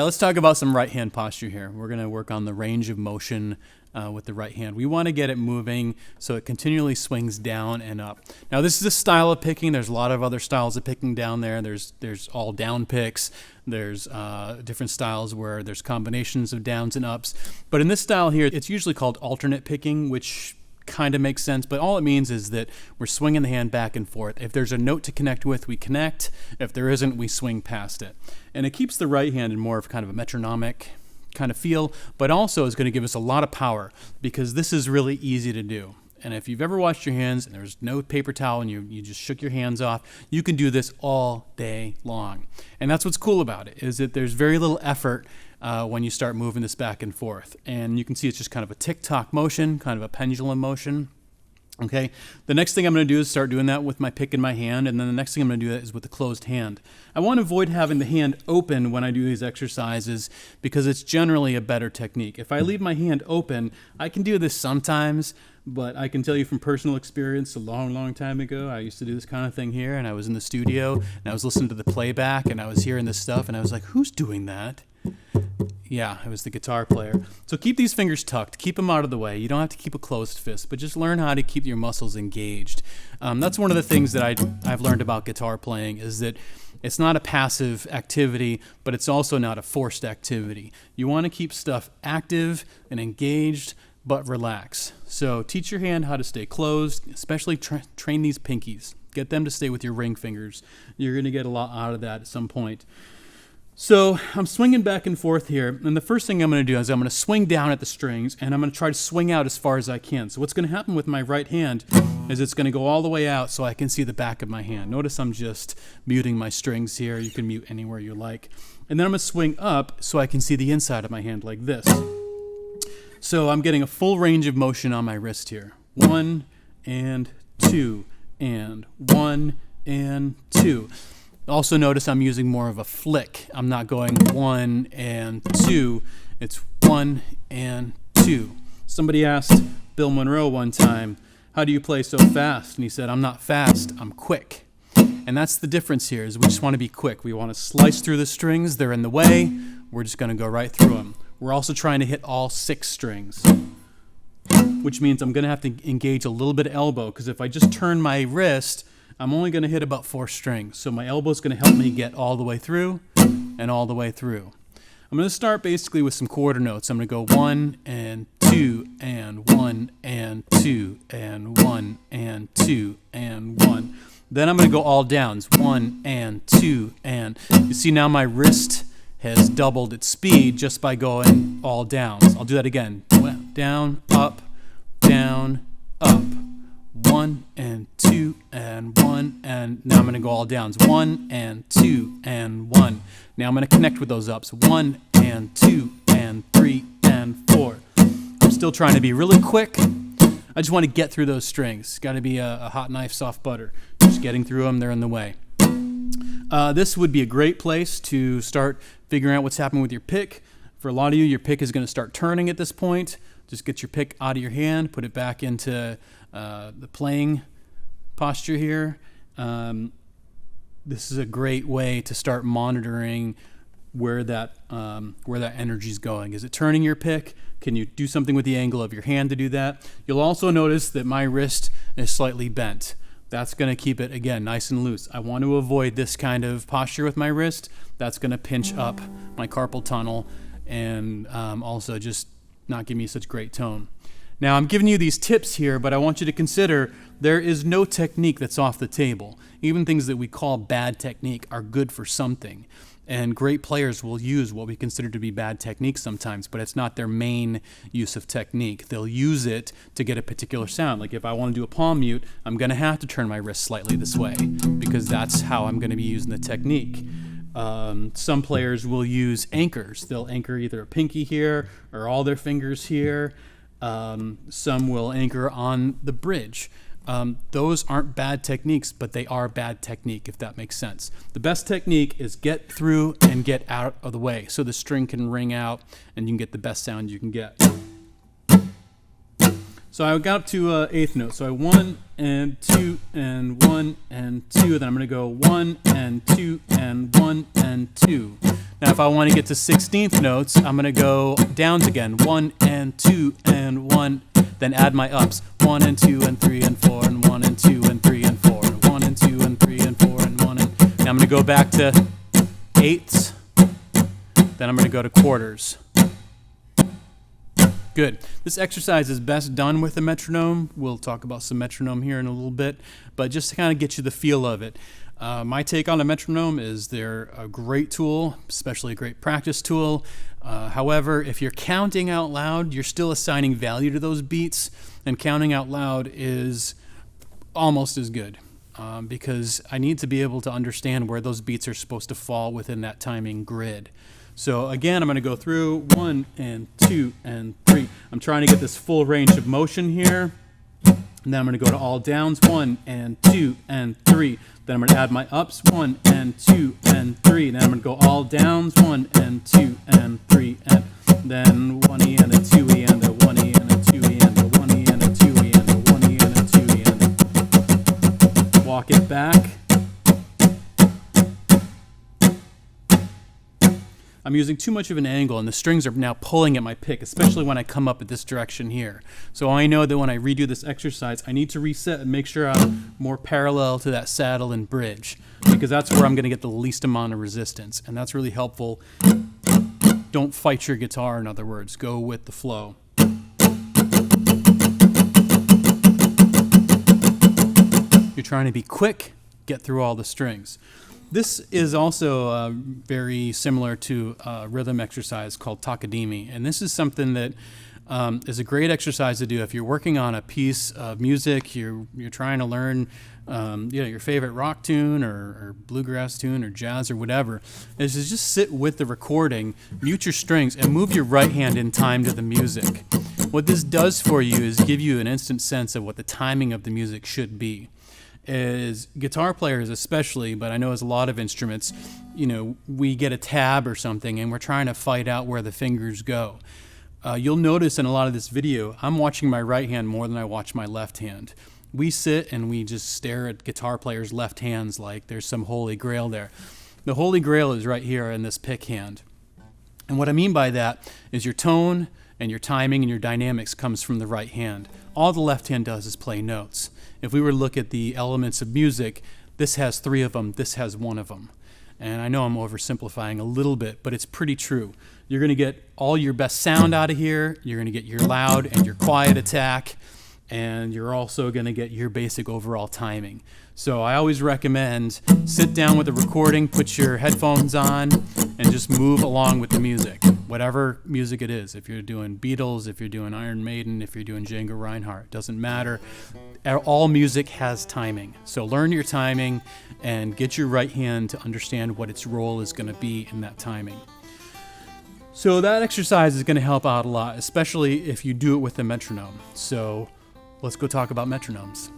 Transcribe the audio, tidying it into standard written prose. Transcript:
let's talk about some right hand posture here. We're going to work on the range of motion with the right hand. We want to get it moving so it continually swings down and up. Now this is a style of picking. There's a lot of other styles of picking down there. There's all down picks. There's different styles where there's combinations of downs and ups. But in this style here, it's usually called alternate picking, which kind of makes sense, but all it means is that we're swinging the hand back and forth. If there's a note to connect with, we connect. If there isn't, we swing past it. And it keeps the right hand in more of kind of a metronomic kind of feel, but also is going to give us a lot of power because this is really easy to do. And if you've ever washed your hands and there's no paper towel and you just shook your hands off, you can do this all day long. And that's what's cool about it, is that there's very little effort when you start moving this back and forth. And you can see it's just kind of a tick-tock motion, kind of a pendulum motion. Okay, the next thing I'm going to do is start doing that with my pick in my hand, and then the next thing I'm going to do that is with the closed hand. I want to avoid having the hand open when I do these exercises because it's generally a better technique. If I leave my hand open, I can do this sometimes, but I can tell you from personal experience a long time ago, I used to do this kind of thing here, and I was in the studio, and I was listening to the playback, and I was hearing this stuff, and I was like, who's doing that? Yeah, it was the guitar player. So keep these fingers tucked. Keep them out of the way. You don't have to keep a closed fist, but just learn how to keep your muscles engaged. That's one of the things that I've learned about guitar playing is that it's not a passive activity, but it's also not a forced activity. You want to keep stuff active and engaged, but relax. So teach your hand how to stay closed, especially train these pinkies. Get them to stay with your ring fingers. You're going to get a lot out of that at some point. So I'm swinging back and forth here, and the first thing I'm going to do is I'm going to swing down at the strings, and I'm going to try to swing out as far as I can. So what's going to happen with my right hand is it's going to go all the way out so I can see the back of my hand. Notice I'm just muting my strings here. You can mute anywhere you like. And then I'm going to swing up so I can see the inside of my hand like this. So I'm getting a full range of motion on my wrist here. 1 and 2 and 1 and 2. Also notice I'm using more of a flick. I'm not going 1 and 2. It's 1 and 2. Somebody asked Bill Monroe one time, how do you play so fast? And he said, I'm not fast, I'm quick. And that's the difference here, is we just want to be quick. We want to slice through the strings. They're in the way. We're just going to go right through them. We're also trying to hit all 6 strings, which means I'm going to have to engage a little bit of elbow, because if I just turn my wrist, I'm only going to hit about 4 strings. So my elbow is going to help me get all the way through and all the way through. I'm going to start basically with some quarter notes. I'm going to go 1 and 2 and 1 and 2 and 1 and 2 and 1. Then I'm going to go all downs. 1 and 2 and... You see now my wrist has doubled its speed just by going all downs. I'll do that again. Down, up, down, up. 1 and 2 and 1 and now I'm going to go all downs. 1 and 2 and 1. Now I'm going to connect with those ups. 1 and 2 and 3 and 4. I'm still trying to be really quick. I just want to get through those strings. It's got to be a hot knife, soft butter. Just getting through them, they're in the way. This would be a great place to start figuring out what's happening with your pick. For a lot of you, your pick is going to start turning at this point. Just get your pick out of your hand, put it back into the playing posture here. This is a great way to start monitoring where that energy is going. Is it turning your pick? Can you do something with the angle of your hand to do that? You'll also notice that my wrist is slightly bent. That's going to keep it, again, nice and loose. I want to avoid this kind of posture with my wrist. That's going to pinch up my carpal tunnel and also just not give me such great tone. Now, I'm giving you these tips here, but I want you to consider there is no technique that's off the table. Even things that we call bad technique are good for something. And great players will use what we consider to be bad technique sometimes, but it's not their main use of technique. They'll use it to get a particular sound. Like if I want to do a palm mute, I'm going to have to turn my wrist slightly this way because that's how I'm going to be using the technique. Some players will use anchors. They'll anchor either a pinky here or all their fingers here. Some will anchor on the bridge. Those aren't bad techniques, but they are bad technique, if that makes sense. The best technique is get through and get out of the way so the string can ring out and you can get the best sound you can get. So I got up to eighth note. So I 1 and 2 and 1 and 2. Then I'm going to go 1 and 2 and 1 and 2. Now if I want to get to 16th notes, I'm going to go downs again. 1 and 2 and 1, then add my ups. 1 and 2 and 3 and 4 and 1 and 2 and 3 and 4 and 1 and 2 and 3 and 4 and 1 and... Now I'm going to go back to eighths, then I'm going to go to quarters. Good. This exercise is best done with a metronome. We'll talk about some metronome here in a little bit, but just to kind of get you the feel of it. My take on a metronome is they're a great tool, especially a great practice tool. However, if you're counting out loud, you're still assigning value to those beats, and counting out loud is almost as good because I need to be able to understand where those beats are supposed to fall within that timing grid. So again, I'm going to go through 1 and 2 and 3. I'm trying to get this full range of motion here. And then I'm going to go to all downs, 1 and 2 and 3. Then I'm going to add my ups, 1 and 2 and 3. Then I'm going to go all downs, 1 and 2 and 3. And then 1E and a 2E and a 1E and a 2E and a 1E and a 2E and a 1E and a 2E and a... Walk it back. I'm using too much of an angle and the strings are now pulling at my pick, especially when I come up at this direction here. So I know that when I redo this exercise, I need to reset and make sure I'm more parallel to that saddle and bridge, because that's where I'm going to get the least amount of resistance, and that's really helpful. Don't fight your guitar, in other words. Go with the flow. You're trying to be quick, get through all the strings. This is also very similar to a rhythm exercise called takadimi, and this is something that is a great exercise to do if you're working on a piece of music. You're trying to learn your favorite rock tune or bluegrass tune or jazz or whatever. Is to just sit with the recording, mute your strings, and move your right hand in time to the music. What this does for you is give you an instant sense of what the timing of the music should be. As guitar players especially, but I know as a lot of instruments, we get a tab or something and we're trying to fight out where the fingers go. You'll notice in a lot of this video, I'm watching my right hand more than I watch my left hand. We sit and we just stare at guitar players' left hands like there's some holy grail there. The holy grail is right here in this pick hand. And what I mean by that is your tone and your timing and your dynamics comes from the right hand. All the left hand does is play notes. If we were to look at the elements of music, this has 3 of them, this has 1 of them. And I know I'm oversimplifying a little bit, but it's pretty true. You're going to get all your best sound out of here, you're going to get your loud and your quiet attack, and you're also going to get your basic overall timing. So I always recommend sit down with the recording, put your headphones on, and just move along with the music, whatever music it is. If you're doing Beatles, if you're doing Iron Maiden, if you're doing Django Reinhardt, doesn't matter. All music has timing. So learn your timing and get your right hand to understand what its role is going to be in that timing. So that exercise is going to help out a lot, especially if you do it with a metronome. So let's go talk about metronomes.